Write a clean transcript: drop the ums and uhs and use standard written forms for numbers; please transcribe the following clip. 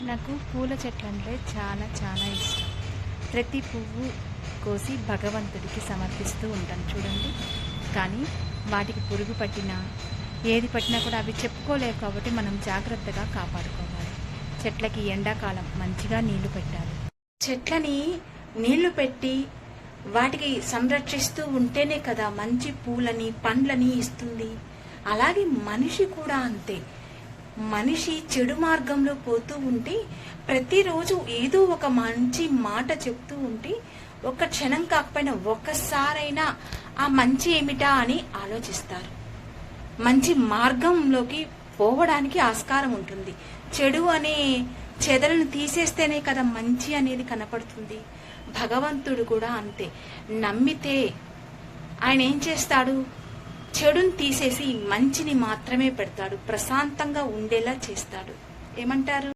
నాకు పూల చెట్లు అంటే చాలా చాలా ఇష్టం. ప్రతి పువ్వు కోసి భగవంతుడికి సమర్పిస్తూ ఉంటాను చూడండి. కానీ వాటికి పురుగు పట్టినా ఏది పట్టినా కూడా అవి చెప్పుకోలేవు కాబట్టి మనం జాగ్రత్తగా కాపాడుకోవాలి. చెట్లకి ఎండాకాలం మంచిగా నీళ్లు పెట్టాలి. చెట్లని నీళ్లు పెట్టి వాటికి సంరక్షిస్తూ ఉంటేనే కదా మంచి పూలని పండ్లని ఇస్తుంది. అలాగే మనిషి కూడా అంతే. మనిషి చెడు మార్గంలో పోతూ ఉంటే ప్రతిరోజు ఏదో ఒక మంచి మాట చెప్తూ ఉంటే ఒక క్షణం కాకపోయినా ఒక్కసారైనా ఆ మంచి ఏమిటా అని ఆలోచిస్తారు. మంచి మార్గంలోకి పోవడానికి ఆస్కారం ఉంటుంది. చెడు అనే చెదలను తీసేస్తేనే కదా మంచి అనేది కనపడుతుంది. భగవంతుడు కూడా అంతే. నమ్మితే ఆయన ఏం చేస్తాడు? చెడుని తీసేసి మంచిని మాత్రమే పెడతాడు. ప్రశాంతంగా ఉండేలా చేస్తాడు. ఏమంటారు?